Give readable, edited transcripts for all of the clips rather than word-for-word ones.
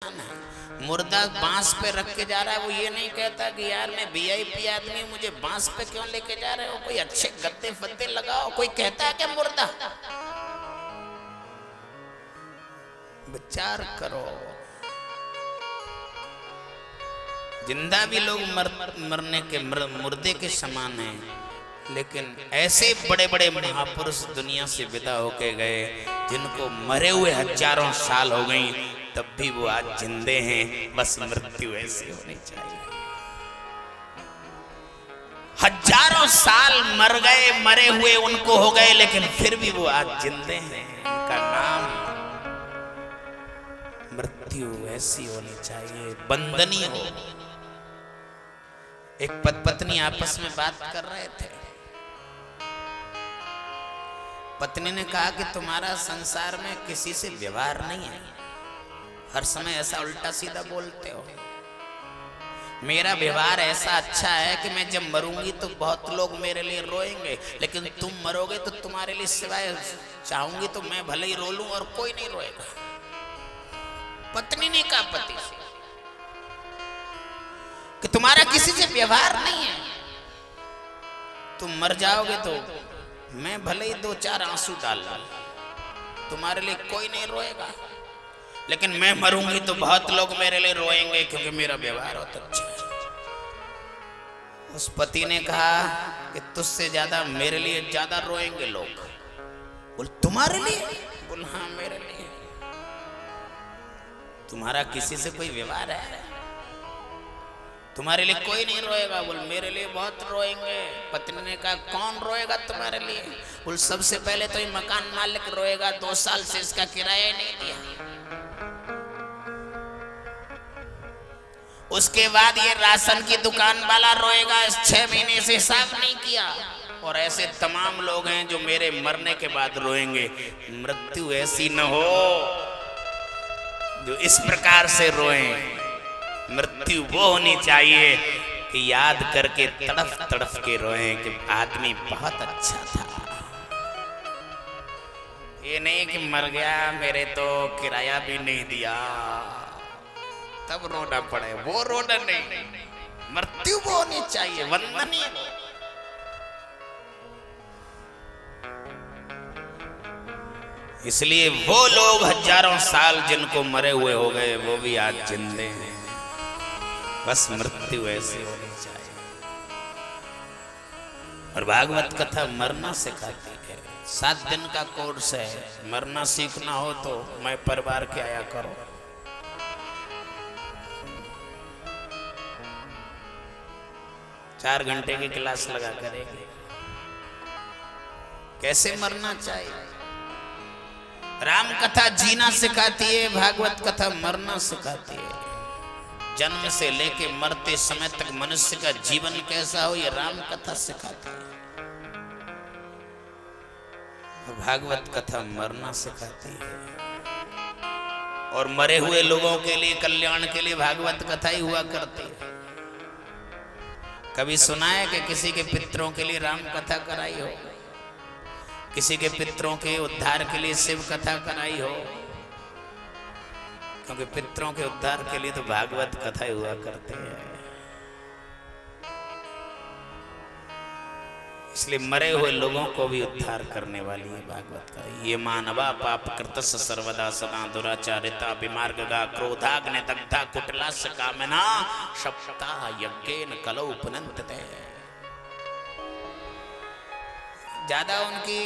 मुर्दा बांस पे रख के जा रहा है, वो ये नहीं कहता कि यार मैं वीआईपी आदमी, मुझे बांस पे क्यों लेके जा रहे हो, कोई अच्छे गद्दे फद्दे लगाओ। कोई कहता है क्या मुर्दा? विचार करो। जिंदा भी लोग मरने के मुर्दे के समान हैं, लेकिन ऐसे बड़े बड़े महापुरुष दुनिया से विदा होके गए जिनको मरे हुए हजारों साल हो गई, तब भी वो आज जिंदे हैं। बस मृत्यु ऐसी होनी चाहिए। हजारों साल मर गए, मरे हुए उनको हो गए, लेकिन फिर भी वो आज जिंदे हैं। उनका नाम मृत्यु ऐसी होनी चाहिए, बंदनी हो। एक पत्नी आपस में बात कर रहे थे। पत्नी ने कहा कि तुम्हारा संसार में किसी से व्यवहार नहीं है, हर समय ऐसा उल्टा सीधा बोलते हो। मेरा व्यवहार ऐसा अच्छा है कि मैं जब मरूंगी तो बहुत लोग मेरे लिए रोएंगे, लेकिन तुम मरोगे तो तुम्हारे लिए सिवाय चाहूंगी तो मैं भले ही रो लूं और कोई नहीं रोएगा। पत्नी ने कहा पति से कि तुम्हारा किसी से व्यवहार नहीं है, तुम मर जाओगे तो मैं भले ही 2-4 आंसू डाल दूं, तुम्हारे लिए कोई नहीं रोएगा, लेकिन मैं मरूंगी तो बहुत लोग मेरे लिए रोएंगे क्योंकि मेरा व्यवहार बहुत अच्छा है। उस पति ने कहा कि तुझसे ज्यादा मेरे लिए ज्यादा रोएंगे लोग। बोल तुम्हारे लिए? बोल हाँ मेरे लिए। तुम्हारा किसी से कोई व्यवहार है? तुम्हारे लिए कोई नहीं रोएगा। बोल मेरे लिए बहुत रोएंगे। पत्नी ने कहा कौन रोएगा तुम्हारे लिए? बोल सबसे पहले तो ये मकान मालिक रोएगा, 2 साल से इसका किराया नहीं दिया। उसके बाद ये राशन की दुकान वाला रोएगा, 6 महीने से हिसाब नहीं किया। और ऐसे तमाम लोग हैं जो मेरे मरने के बाद रोएंगे। मृत्यु ऐसी न हो जो इस प्रकार से रोएं। मृत्यु वो होनी चाहिए कि याद करके तड़फ तड़फ के रोएं कि आदमी बहुत अच्छा था। ये नहीं कि मर गया, मेरे तो किराया भी नहीं दिया, तब रोना पड़े। वो रोना नहीं, मृत्यु वो होनी चाहिए, वंदनीय। इसलिए वो लोग हजारों साल जिनको मरे हुए हो गए वो भी आज जिंदे हैं। बस मृत्यु ऐसी होनी चाहिए। और भागवत कथा मरना सिखाती है। 7 दिन का कोर्स है। मरना सीखना हो तो मैं परिवार के आया करो। चार घंटे की क्लास लगा करेंगे कैसे मरना चाहिए। राम कथा जीना सिखाती है, भागवत कथा मरना सिखाती है। जन्म से लेके मरते समय तक मनुष्य का जीवन कैसा हो ये राम कथा सिखाती है। भागवत कथा मरना सिखाती है। और मरे हुए लोगों के लिए कल्याण के लिए भागवत कथा ही हुआ करती है। कभी सुना है कि किसी के पितरों के लिए राम कथा कराई हो, किसी के पितरों के उद्धार के लिए शिव कथा कराई हो? क्योंकि पितरों के उद्धार के लिए तो भागवत कथा ही हुआ करते हैं। इसलिए मरे हुए लोगों को भी उद्धार करने वाली है भागवत कथा। ये मानवा पाप कृतस् सर्वदा सदा दुराचारिता विमार्गगा क्रोधाग्नि दग्धा कुटिलास कामना शप्ता यज्ञेन कलौ पुनन्ते। ज्यादा उनकी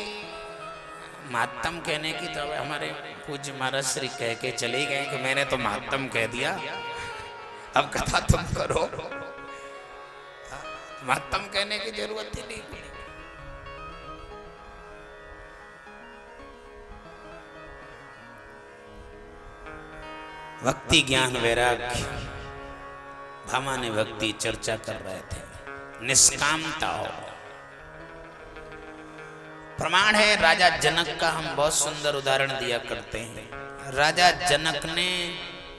महात्म कहने की तो हमारे पूज्य महाराज श्री कह के चले गए कि मैंने तो महात्म कह दिया, अब कथा तुम करो। महात्म कहने की जरूरत ही नहीं पड़ी। भक्ति ज्ञान वैराग्य भामा ने भक्ति चर्चा कर रहे थे। निष्कामता हो प्रमाण है। राजा जनक का हम बहुत सुंदर उदाहरण दिया करते हैं। राजा जनक ने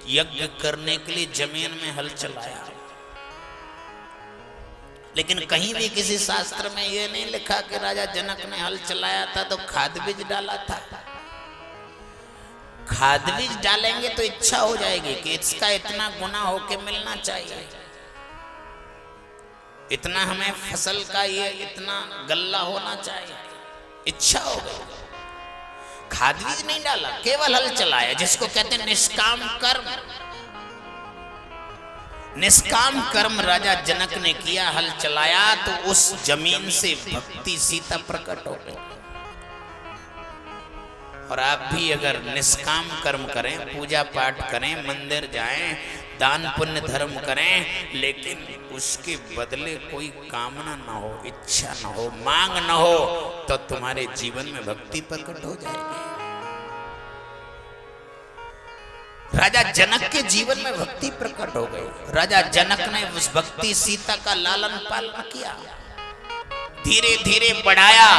यज्ञ करने के लिए जमीन में हल चलाया, लेकिन कहीं भी किसी शास्त्र में यह नहीं लिखा कि राजा जनक ने हल चलाया था तो खाद बीज डाला था। खाद बीज डालेंगे तो इच्छा हो जाएगी कि इसका इतना गुना होके मिलना चाहिए, इतना हमें फसल का ये इतना गल्ला होना चाहिए, इच्छा हो गई। खाद बीज नहीं डाला, केवल हल चलाया, जिसको कहते हैं निष्काम कर्म। निष्काम कर्म राजा जनक ने किया, हल चलाया, तो उस जमीन से भक्ति सीता प्रकट हो गई। और आप भी अगर निष्काम कर्म करें, पूजा पाठ करें, मंदिर जाएं, दान पुण्य धर्म करें, लेकिन उसके बदले कोई कामना ना हो, इच्छा ना हो, मांग ना हो, तो तुम्हारे जीवन में भक्ति प्रकट हो जाएगी। राजा जनक के जीवन में भक्ति प्रकट हो गई। राजा जनक ने उस भक्ति सीता का लालन पालन किया, धीरे धीरे बढ़ाया।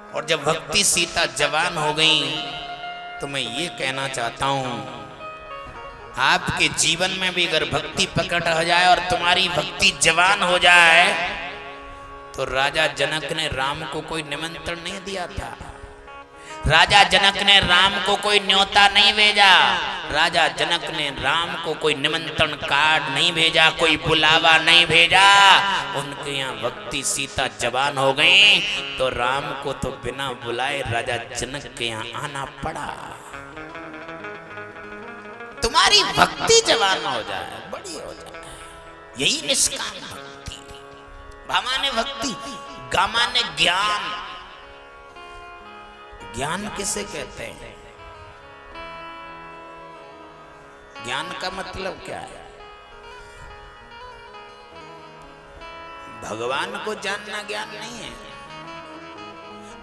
और जब भक्ति सीता जवान हो गई, तो मैं ये कहना चाहता हूं, आपके जीवन में भी अगर भक्ति प्रकट हो जाए और तुम्हारी भक्ति जवान हो जाए, तो राजा जनक ने राम को कोई निमंत्रण नहीं दिया था, राजा जनक ने राम को कोई न्योता नहीं भेजा, राजा जनक ने राम को कोई निमंत्रण कार्ड नहीं भेजा, कोई बुलावा नहीं भेजा। उनके यहाँ भक्ति सीता जवान हो गई, तो राम को तो बिना बुलाए राजा जनक के यहाँ आना पड़ा। तुम्हारी भक्ति जवान हो जाए, बड़ी हो जाए, यही निष्काम भक्ति। भामा ने भक्ति, गामा ने ज्ञान। ज्ञान किसे कहते हैं? ज्ञान का मतलब क्या है? भगवान को जानना ज्ञान नहीं है,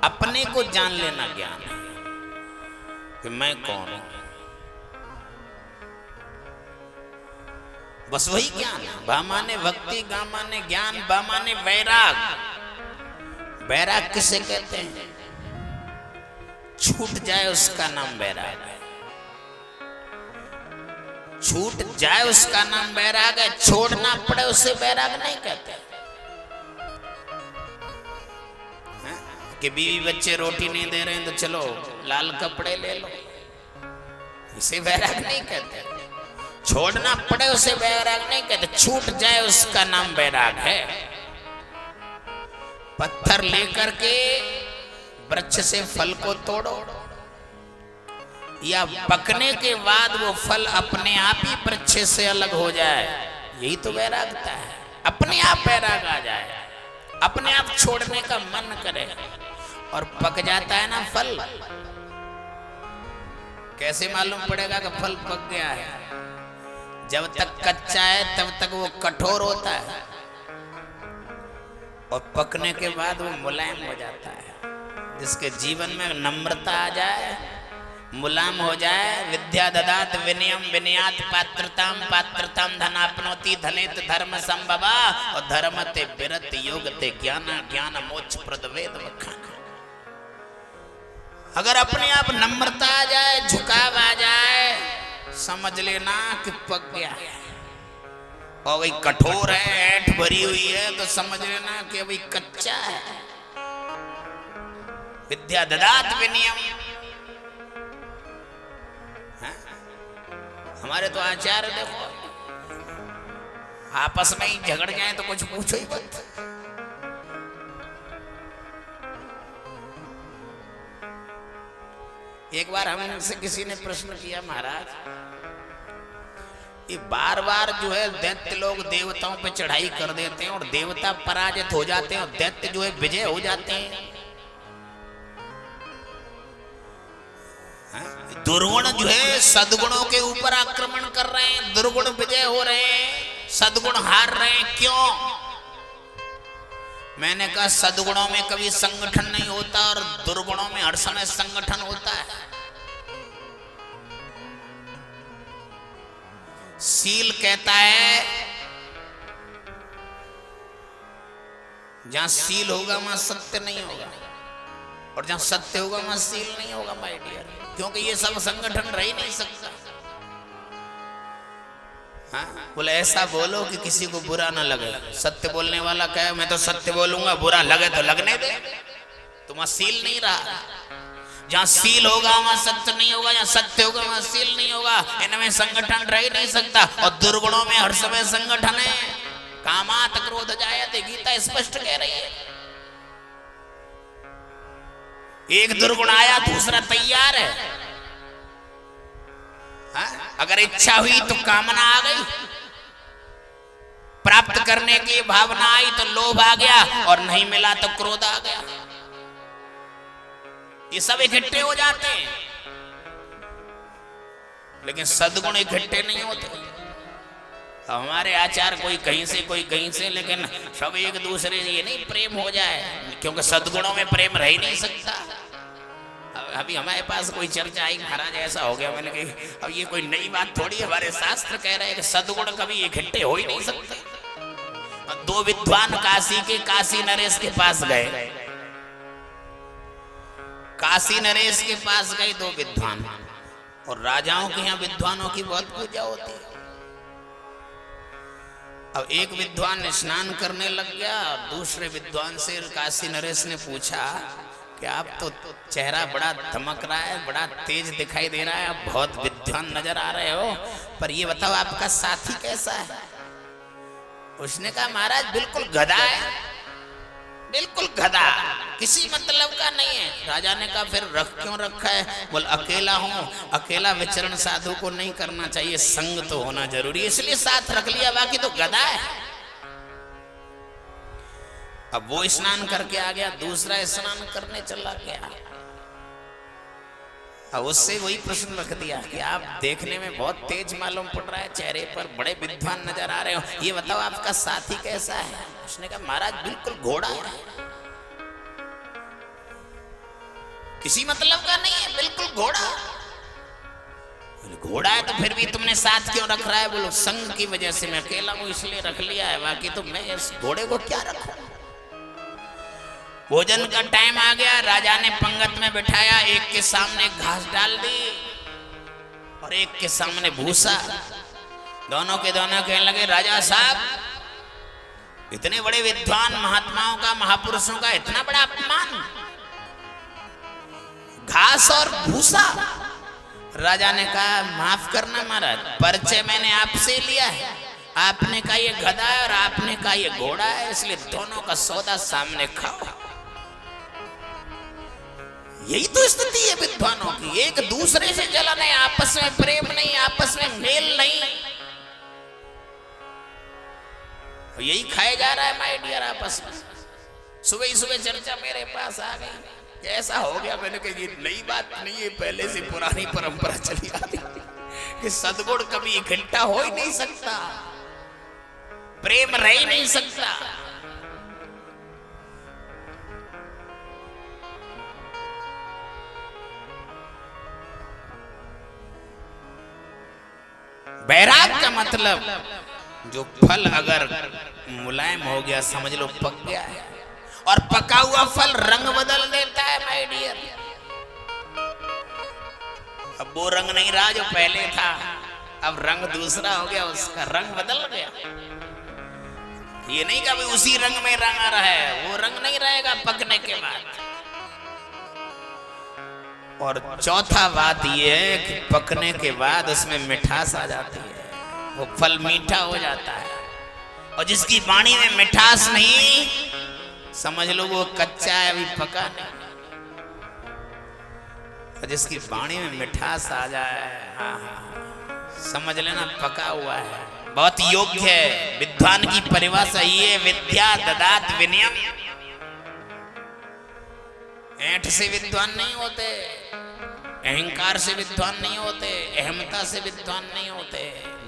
अपने को जान लेना ज्ञान है कि मैं कौन हूं। बस वही ज्ञान है। भामा ने भक्ति, गामा ने ज्ञान, बामा ने वैराग। वैराग किसे कहते हैं? छूट जाए उसका नाम वैराग है, छूट जाए उसका नाम वैराग है, छोड़ना पड़े उसे वैराग नहीं कहते। कि बीवी बच्चे रोटी नहीं दे रहे हैं तो चलो लाल कपड़े ले लो, इसे वैराग नहीं कहते। छोड़ना पड़े उसे वैराग नहीं कहते, छूट जाए उसका नाम वैराग है। पत्थर लेकर के वृक्ष से फल को तोड़ो, या पकने के बाद वो फल अपने आप ही वृक्ष से अलग हो जाए, यही तो वैरागता है। अपने आप वैराग आ जाए, अपने आप छोड़ने का मन करे, और पक जाता है ना फल। कैसे मालूम पड़ेगा कि फल पक गया है? जब तक कच्चा है तब तक वो कठोर होता है, और पकने के बाद वो मुलायम हो जाता है। जिसके जीवन में नम्रता आ जाए, मुलायम हो जाए, विद्या ददात विनयम विनयात पात्रताम पात्रताम धनापनोति धनेत धर्म संभवा, और धर्मते विरत योगते ज्ञान ज्ञान मोक्ष प्रद वेद वखाना। अगर अपने आप नम्रता आ जाए, झुकाव आ जाए, समझ लेना कि पक गया है। और वही कठोर है, ऐंठ भरी हुई है, तो समझ लेना कि अभी कच्चा है। विद्या ददात विनयम। हमारे तो आचार्य देखो, आपस में ही झगड़ जाए तो कुछ पूछो ही मत। एक बार हमसे किसी ने प्रश्न किया, महाराज ये बार बार जो है दैत्य लोग देवताओं पे चढ़ाई कर देते हैं, और देवता पराजित हो जाते हैं, और दैत्य जो है विजय हो जाते हैं। दुर्गुण जो है सद्गुणों के ऊपर आक्रमण कर रहे हैं, दुर्गुण विजय हो रहे हैं, सद्गुण हार रहे हैं, क्यों? मैंने कहा सद्गुणों में कभी संगठन नहीं होता, और दुर्गुणों में हर समय संगठन होता है। सील कहता है जहां सील होगा वहां सत्य नहीं होगा, और जहां सत्य होगा वहां सील नहीं होगा माय डियर, क्योंकि ये सब संगठन रह ही नहीं सकता। हाँ? बोले ऐसा बोलो कि किसी को बुरा ना लगे। सत्य बोलने वाला कहे मैं तो सत्य बोलूंगा, बुरा लगे तो लगने दे, तुम्हारा सील नहीं रहा। जहां सील होगा वहां सत्य नहीं होगा, जहां सत्य होगा वहां सील नहीं होगा। इनमें संगठन रह ही नहीं सकता। और दुर्गुणों में हर समय संगठन है। कामात क्रोध जायते, गीता स्पष्ट कह रही है। एक दुर्गुण आया दूसरा तैयार है। हा? अगर इच्छा हुई तो कामना आ गई, प्राप्त करने की भावना आई तो लोभ आ गया, और नहीं मिला तो क्रोध आ गया। ये सब इकट्ठे हो जाते हैं, लेकिन सद्गुण इकट्ठे नहीं होते। हमारे आचार कोई कहीं से कोई कहीं से, लेकिन सब एक दूसरे से। ये नहीं प्रेम हो जाए, क्योंकि सद्गुणों में प्रेम रह ही नहीं सकता। अभी हमारे पास कोई चर्चा आई, महाराज ऐसा हो गया। मैंने कही अब ये कोई नई बात थोड़ी, हमारे शास्त्र कह रहे हैं कि सद्गुण कभी इकट्ठे हो ही नहीं सकते। दो विद्वान काशी के काशी नरेश के पास गए। काशी नरेश के पास गए दो विद्वान, और राजाओं के यहाँ विद्वानों की बहुत पूजा होती है। अब एक विद्वान स्नान करने लग गया, और दूसरे विद्वान से काशी नरेश ने पूछा कि आप तो चेहरा बड़ा धमक रहा है, बड़ा तेज दिखाई दे रहा है, आप बहुत विद्वान नजर आ रहे हो, पर ये बताओ आपका साथी कैसा है? उसने कहा महाराज बिल्कुल गधा है, बिल्कुल गधा, किसी मतलब का नहीं है। राजा ने कहा फिर रख क्यों रखा है? बोल अकेला हूं, अकेला विचरण साधु को नहीं करना चाहिए, संग तो होना जरूरी है, इसलिए साथ रख लिया, बाकी तो गधा है। अब वो स्नान करके आ गया, दूसरा स्नान करने चला गया। अब उससे वही प्रश्न रख दिया कि आप देखने में बहुत तेज मालूम पड़ रहा है, चेहरे पर बड़े विद्वान नजर आ रहे हो, ये बताओ आपका साथी कैसा है? उसने कहा महाराज बिल्कुल घोड़ा है, किसी मतलब का नहीं है, बिल्कुल घोड़ा। घोड़ा है तो फिर भी तुमने साथ क्यों रख रहा है? बोलो संग की वजह से, मैं अकेला हूं इसलिए रख लिया है, बाकी तो मैं इस घोड़े को क्या रखूं। भोजन का टाइम आ गया, राजा ने पंगत में बिठाया, एक के सामने घास डाल दी और एक के सामने भूसा। दोनों के दोनों कहने लगे राजा साहब इतने बड़े विद्वान महात्माओं का, महापुरुषों का इतना बड़ा अपमान, घास और भूसा। राजा ने कहा माफ करना महाराज, परिचय मैंने आपसे लिया है, आपने कहा ये गधा है और आपने कहा ये घोड़ा है, इसलिए दोनों का सौदा सामने खाओ। यही तो स्थिति है विद्वानों की, एक दूसरे से जलन है, आपस में प्रेम नहीं, आपस में मेल नहीं, यही खाया जा रहा है माय डियर आपस में। सुबह ही सुबह चर्चा मेरे पास आ गई, ऐसा हो गया। मैंने कहा ये नई बात नहीं है, पहले से पुरानी परंपरा चली आती कि सद्गुण कभी इकट्ठा हो ही नहीं सकता, प्रेम रह ही नहीं सकता। बैराग का मतलब जो फल अगर मुलायम हो गया समझ लो पक गया है, और पका हुआ फल रंग बदल देता है माय डियर। अब वो रंग नहीं रहा जो पहले था, अब रंग दूसरा हो गया, उसका रंग बदल गया। ये नहीं कि अभी उसी रंग में रंग आ रहा है, वो रंग नहीं रहेगा पकने के बाद। और चौथा बात यह है कि पकने के बाद उसमें मिठास आ जाती है, वो फल मीठा हो जाता है। और जिसकी वाणी में मिठास नहीं, समझ लो वो कच्चा है, अभी पका नहीं। और जिसकी वाणी में मिठास आ जाए, हाँ, समझ लेना पका हुआ है, बहुत योग्य है। विद्वान की परिभाषा ये, विद्या ददात विनयम। ऐंठ से विद्वान नहीं होते, अहंकार से विद्वान नहीं होते, अहमता से विद्वान नहीं होते,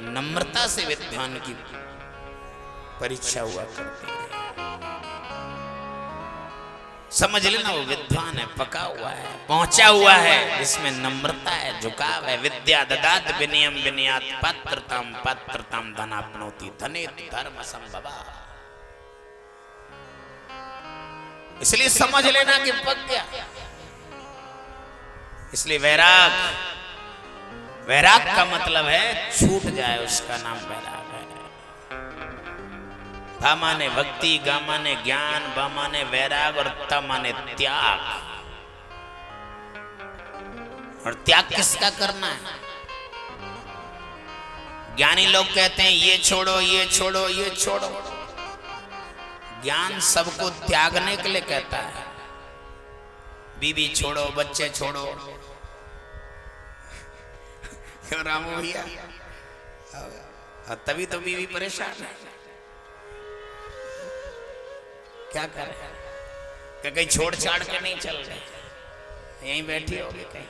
नम्रता से विद्वान की परीक्षा हुआ करती है। समझ लेना वो विद्वान है, पका हुआ है, पहुंचा हुआ है, जिसमें नम्रता है, झुकाव है। विद्या ददात विनयम विनयात पात्रताम पात्रताम धनाप्नोति धनेत धर्म संभवा। इसलिए समझ लेना कि पक गया। इसलिए वैराग, वैराग का मतलब है छूट जाए, उसका नाम वैराग है। भा माने भक्ति, गा माने ज्ञान, बा माने वैराग और त माने त्याग। और त्याग किसका करना है? ज्ञानी लोग कहते हैं ये छोड़ो, ये छोड़ो, ये छोड़ो। ज्ञान सबको त्यागने के लिए कहता है। बीवी छोड़ो, बच्चे छोड़ो। क्यों रामू भैया? तभी तो बीवी परेशान है। क्या करे? क्या कहीं छोड़ छाड़ के नहीं चल रहे, यहीं बैठी होगी कहीं?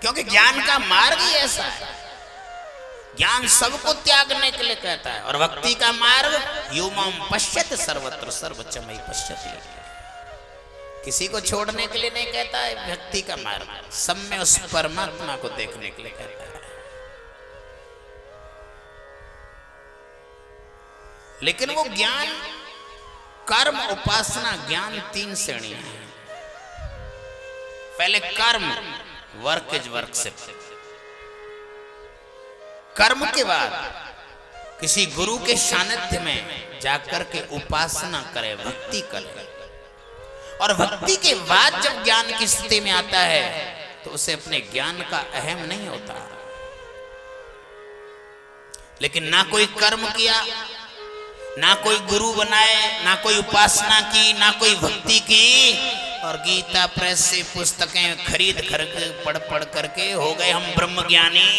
क्योंकि ज्ञान का मार्ग ही ऐसा है। ज्ञान सबको त्यागने के लिए कहता है। और भक्ति का मार्ग यूमं पश्यति सर्वत्र सर्वच मयि पश्यति, किसी को छोड़ने के लिए नहीं कहता है। भक्ति का मार्ग सब में उस परमात्मा को देखने के लिए कहता है। लेकिन वो ज्ञान, कर्म, उपासना, ज्ञान 3 श्रेणियां हैं। पहले कर्म, वर्क इज वर्क से। कर्म के बाद किसी गुरु के सानिध्य में जाकर के उपासना करे, भक्ति करे। और भक्ति के बाद जब ज्ञान की स्थिति में आता है तो उसे अपने ज्ञान का अहम नहीं होता। लेकिन ना कोई कर्म किया, ना कोई गुरु बनाए, ना कोई उपासना की, ना कोई भक्ति की, और गीता प्रेस से पुस्तकें खरीद करके पढ़ करके हो गए हम ब्रह्म ज्ञानी,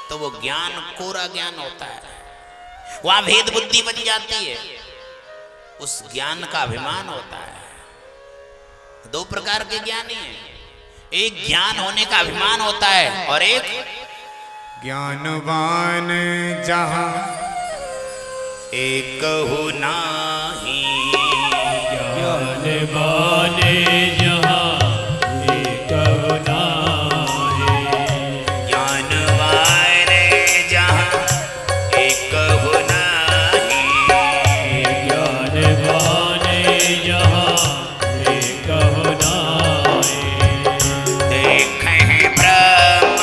तो वो ज्ञान कोरा ज्ञान होता है। वहां भेद बुद्धि बन जाती है, उस ज्ञान का अभिमान होता है। 2 प्रकार के ज्ञानी हैं। एक ज्ञान होने का अभिमान होता है और एक ज्ञानवान जहां एक हो नाही। ज्ञानवान जहां एक हो नाही। ज्ञानवान जहां एक हो नाही। ज्ञानवान जहां एक हो नाही। देखें ब्रह्म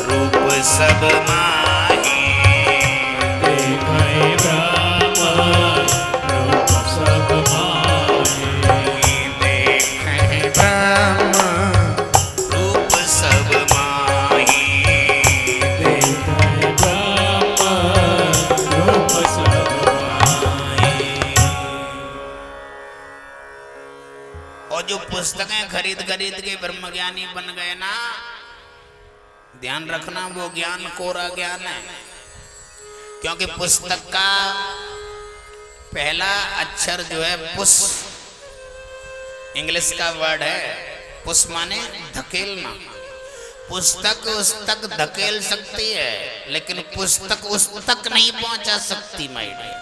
रूप सब माही। देखें ब्रह्म रूप सब माही। देखें ब्रह्म रूप सब माही। देखें ब्रह्म रूप सब माही। और जो पुस्तकें खरीद खरीद के ब्रह्मज्ञानी बन गए ना, ध्यान रखना वो ज्ञान कोरा ज्ञान है। क्योंकि पुस्तक का पहला अक्षर जो है पुस, इंग्लिश का वर्ड है। पुस माने धकेलना। पुस्तक उस तक धकेल सकती है, लेकिन पुस्तक उस तक नहीं पहुंचा सकती माय डियर।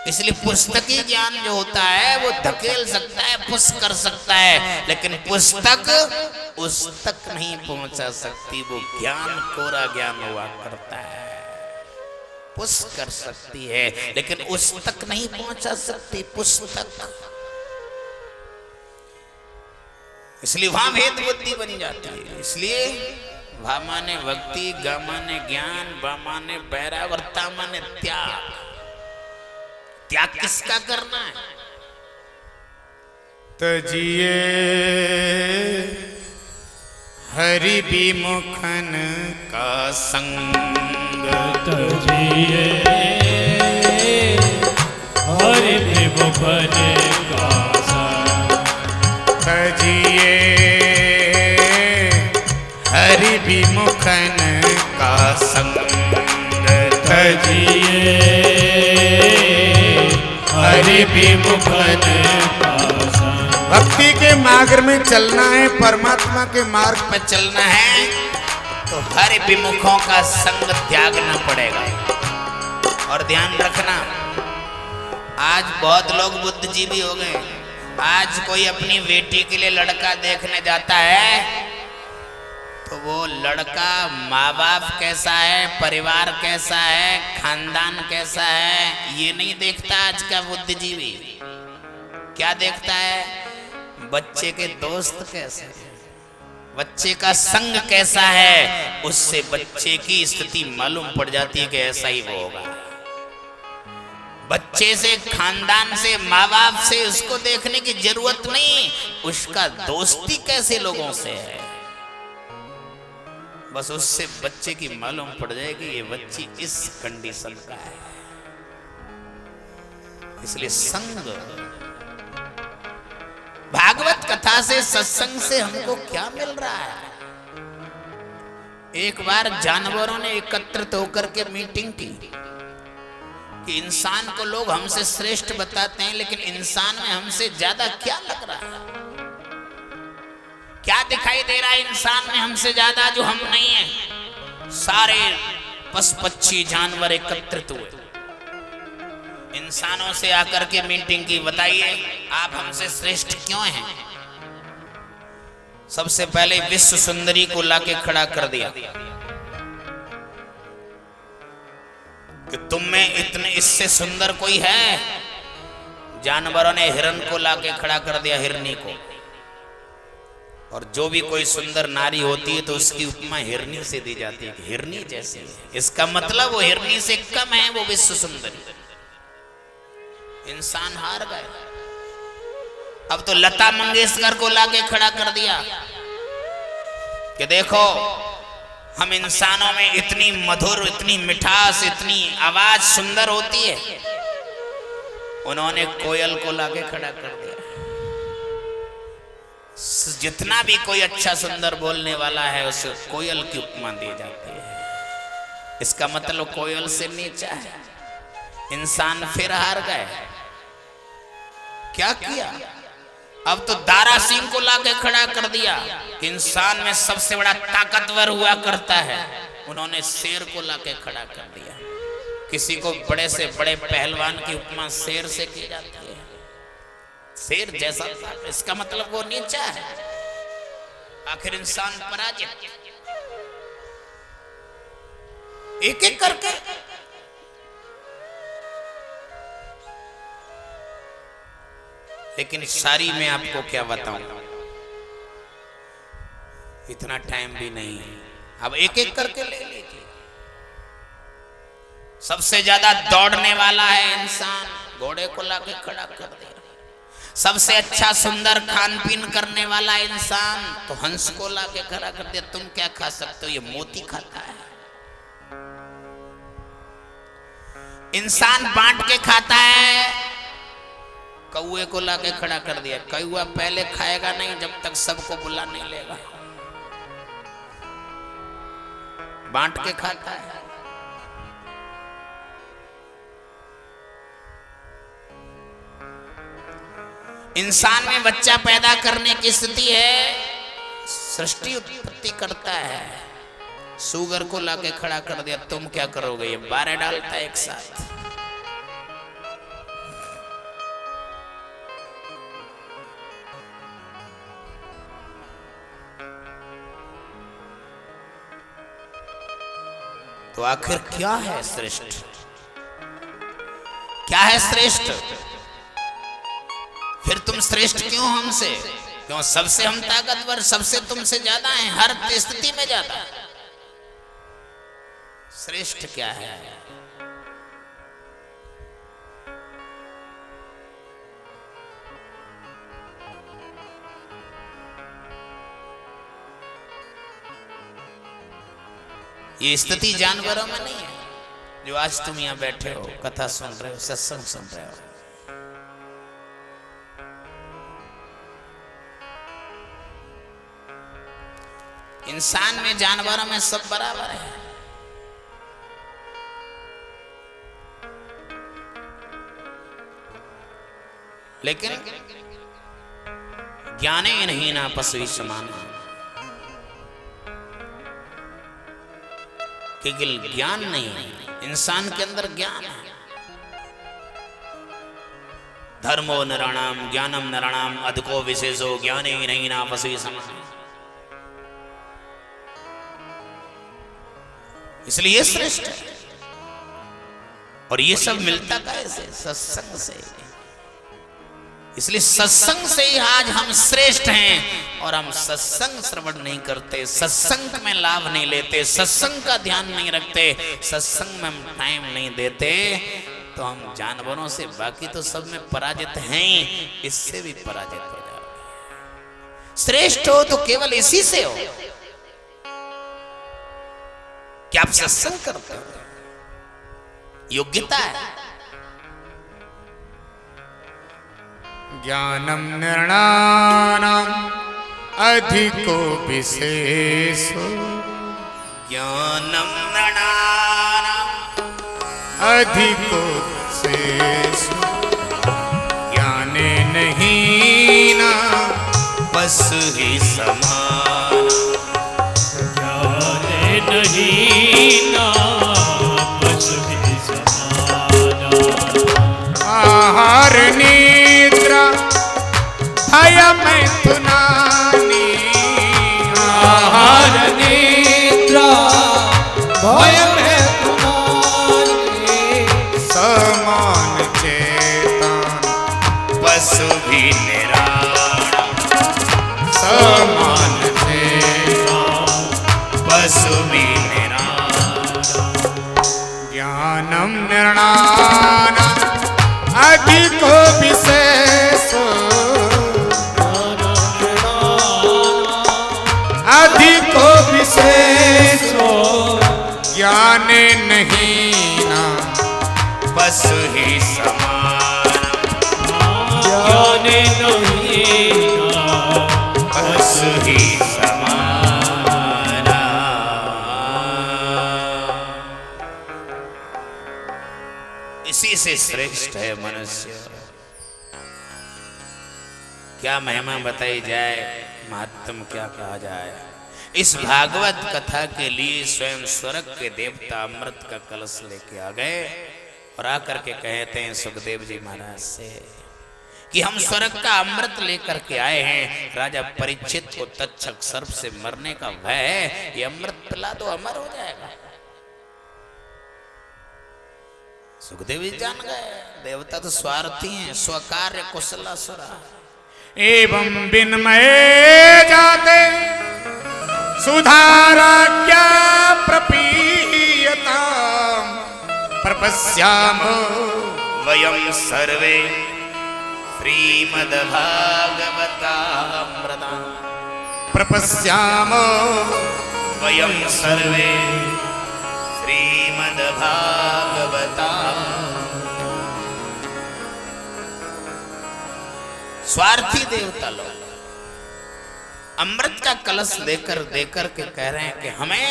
इसलिए पुस्तकी ज्ञान जो होता है वो धकेल सकता है, पुश कर सकता है, लेकिन पुस्तक उस तक नहीं पहुंचा सकती। वो ज्ञान कोरा ज्ञान हुआ करता है। पुश कर सकती है लेकिन उस तक नहीं पहुंचा सकती पुस्तक। इसलिए वहां भेद बुद्धि बन जाती है। इसलिए भा माने भक्ति, ग माने ज्ञान, बा माने बैराग और ता माने त्याग। त्याग किसका करना है? तजिए हरि विमुखन का संग। तजिए हरि विमुखन का संग। तजिए हरि विमुखन का संग। तजिए हरि विमुखन का संग। भक्ति के मार्ग में चलना है, परमात्मा के मार्ग में चलना है तो हर विमुखों का संग त्यागना पड़ेगा। और ध्यान रखना, आज बहुत लोग बुद्धिजीवी हो गए। आज कोई अपनी बेटी के लिए लड़का देखने जाता है तो वो लड़का माँ बाप कैसा है, परिवार कैसा है, खानदान कैसा है, ये नहीं देखता आज का बुद्धिजीवी। क्या देखता है? बच्चे के दोस्त कैसे हैं, बच्चे का संग कैसा है, उससे बच्चे की स्थिति मालूम पड़ जाती है कि ऐसा ही वो होगा। बच्चे से, खानदान से, माँ बाप से उसको देखने की जरूरत नहीं, उसका दोस्ती कैसे लोगों से है, बस उससे बच्चे की मालूम पड़ जाएगी ये बच्ची इस कंडीशन का है। इसलिए संग, भागवत कथा से, सत्संग से हमको क्या मिल रहा है? एक बार जानवरों ने एकत्रित होकर के मीटिंग की कि इंसान को लोग हमसे श्रेष्ठ बताते हैं, लेकिन इंसान में हमसे ज्यादा क्या लग रहा है, क्या दिखाई दे रहा है इंसान में हमसे ज्यादा जो हम नहीं है? सारे पशु पक्षी जानवर एकत्रित हुए, इंसानों से आकर के मीटिंग की, बताइए आप हमसे श्रेष्ठ क्यों हैं? सबसे पहले विश्व सुंदरी को लाके खड़ा कर दिया कि तुम में इतने, इससे सुंदर कोई है? जानवरों ने हिरण को लाके खड़ा कर दिया, हिरनी को, और जो भी कोई सुंदर नारी होती है तो उसकी उपमा हिरनी से दी जाती है, हिरनी जैसी है, इसका मतलब वो हिरनी से कम है, वो विश्व सुंदरी। इंसान हार गए। अब तो लता मंगेशकर को लाके खड़ा कर दिया कि देखो हम इंसानों में इतनी मधुर, इतनी मिठास, इतनी आवाज सुंदर होती है। उन्होंने कोयल को लाके खड़ा कर दिया। जितना भी कोई अच्छा सुंदर बोलने वाला है उसे कोयल की उपमा दी जाती है। इसका मतलब कोयल से नीचा है। इंसान फिर हार गए। क्या किया? अब तो दारा सिंह को लाके खड़ा कर दिया कि इंसान में सबसे बड़ा ताकतवर हुआ करता है। उन्होंने शेर को लाके खड़ा कर दिया। किसी को बड़े से बड़े पहलवान की उपमा शेर से की जाती है। शेर जैसा था, इसका मतलब वो नीचा है। आखिर इंसान पराजित। एक एक करके लेकिन सारी मैं आपको क्या बताऊं, इतना टाइम भी नहीं है। अब एक एक करके ले लीजिए। सबसे ज्यादा दौड़ने वाला है इंसान, घोड़े को लाके खड़ा कर दिया। सबसे अच्छा सुंदर खान पीन करने वाला इंसान, तो हंस को लाके खड़ा कर दिया। तुम क्या खा सकते हो? ये मोती खाता है। इंसान बांट के खाता है। कौए को लाके खड़ा कर दिया। कौआ पहले खाएगा नहीं जब तक सबको बुला नहीं लेगा, बांट के खाता है। इंसान में बच्चा पैदा करने की स्थिति है, सृष्टि उत्पत्ति करता है। सुगर को लाके खड़ा कर दिया। तुम क्या करोगे? ये 12 डालता है एक साथ। तो आखिर क्या है श्रेष्ठ? क्या है श्रेष्ठ? फिर तुम श्रेष्ठ क्यों हमसे? क्यों सबसे हम ताकतवर, सबसे तुमसे ज्यादा हैं, हर स्थिति में ज्यादा। श्रेष्ठ क्या है? ये स्थिति जानवरों में नहीं है। जो आज तुम यहां बैठे हो, कथा सुन रहे हो, सत्संग सुन रहे हो, इंसान में, जानवरों में सब बराबर है। लेकिन ज्ञाने नहीं ना पशु समान, क्योंकि ज्ञान नहीं है। इंसान के अंदर ज्ञान है। धर्मो नराणाम ज्ञानम नराणाम अधको विशेषो ज्ञाने नहीं ना पशु समान। इसलिए श्रेष्ठ है। और ये सब मिलता कैसे? सत्संग से। इसलिए सत्संग से ही आज हम श्रेष्ठ हैं। और हम सत्संग श्रवण नहीं करते, सत्संग में लाभ नहीं लेते, सत्संग का ध्यान नहीं रखते, सत्संग में हम टाइम नहीं देते, तो हम जानवरों से, बाकी तो सब में पराजित हैं ही, इससे भी पराजित हो जाओगे। श्रेष्ठ हो तो केवल इसी से हो। क्या आप सत्संग करते हो? योग्यता है। ज्ञानम निर्णानाम अधिको विशेषो ज्ञानम नृणानाम् अधिको विशेषो ज्ञाने नहीं ना पशु ही समान। ज्ञाने नहीं ना पशु ही समाना। आहार निद्रा भय मैथुनानि आहार निद्रा भय मैथुनानि। समान चेतन पशु भी निराण। समान चेतन पशु भी निराण। ज्ञानम निर्णाना अधिको विशेषो अधिको विशेषो ज्ञाने नहीं ना पशु ही समान। ज्ञाने नहीं ना पशु ही समान। इसी से श्रेष्ठ है मनुष्य। क्या महिमा बताई जाए, महात्म क्या कहा जाए। इस भागवत कथा के लिए स्वयं स्वर्ग के देवता अमृत का कलश लेके आ गए और आकर के कहते हैं सुखदेव जी महाराज से कि हम स्वर्ग का अमृत लेकर के आए हैं। राजा परीक्षित को तक्षक सर्प से मरने का भय है, ये अमृत पिला दो, अमर हो जाएगा। सुखदेव जी जान गए देवता तो स्वार्थी हैं, स्वकार्य कुशलासुरा। एवं विनमय जाते सुधारा क्या प्रपीयता प्रपश्यामो वयं सर्वे श्रीमद्भागवतामृतम् प्रपश्यामो वयं सर्वे श्रीमद्भागवता। स्वार्थी देवता लोग अमृत का कलश देकर देकर के कह रहे हैं कि हमें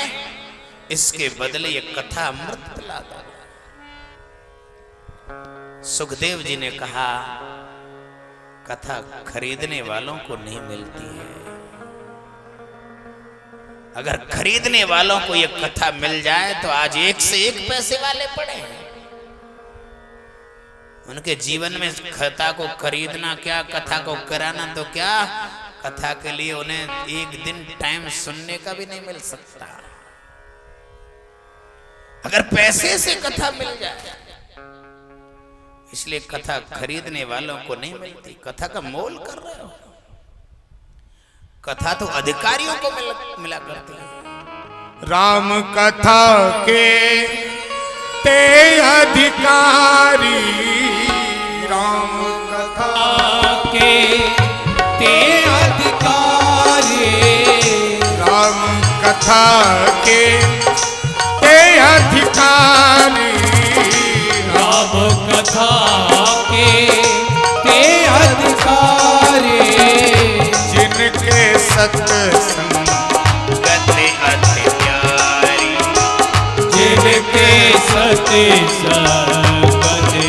इसके बदले ये कथा अमृत पिला दो। सुखदेव जी ने कहा कथा खरीदने वालों को नहीं मिलती है। अगर खरीदने वालों को ये कथा मिल जाए तो आज एक से एक पैसे वाले पड़े हैं। उनके जीवन में कथा को खरीदना क्या, कथा को कराना तो क्या, कथा के लिए उन्हें एक दिन टाइम सुनने का भी नहीं मिल सकता। अगर पैसे से कथा मिल जाए, इसलिए कथा खरीदने वालों को नहीं मिलती। कथा का मोल कर रहे हो, कथा तो अधिकारियों को मिला करती है। राम कथा के ते अधिकारी राम कथा के ते अधिकारी। राम कथा के ते अधिकारी राम कथा के ते अधिकारी। जिनके सत्संग गति अति प्यारी। जिनके सत्य संगति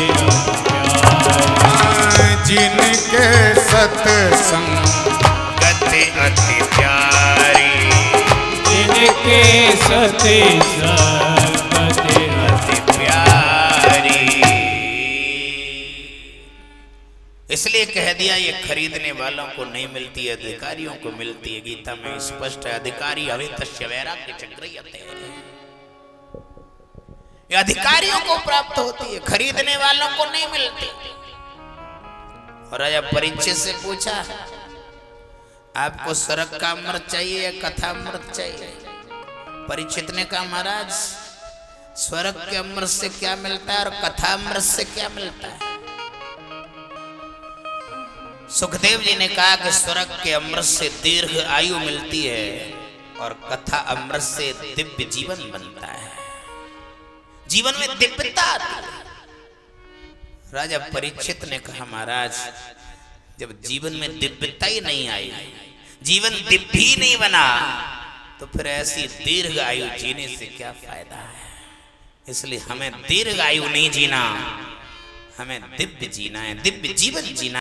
प्यारी। जिनके सत्संग गति अति प्यारी। जिनके सत्य संगति अति प्यारी। इसलिए कह दिया ये खरीदने वालों को नहीं मिलती है, अधिकारियों को मिलती है। गीता में स्पष्ट है, अधिकारी अवितस्य वैराग्य चक्रियते। ये अधिकारियों को प्राप्त होती है, खरीदने वालों को नहीं मिलती। और राजा परीक्षित से पूछा आपको स्वर्ग का अमृत चाहिए या कथा अमृत चाहिए? परीक्षित ने कहा महाराज स्वर्ग के अमृत से क्या मिलता है और कथा अमृत से क्या मिलता है? सुखदेव जी ने कहा कि स्वर्ग के अमृत से दीर्घ आयु मिलती है और कथा अमृत से दिव्य जीवन बनता है। जीवन में दिव्यता आती है। राजा परीक्षित ने कहा, महाराज जब जीवन में दिव्यता ही नहीं आई, जीवन दिव्य ही नहीं बना, तो फिर ऐसी दीर्घ आयु जीने से क्या फायदा है? इसलिए हमें दीर्घ आयु नहीं जीना, हमें दिव्य जीना है, दिव्य जीवन जीना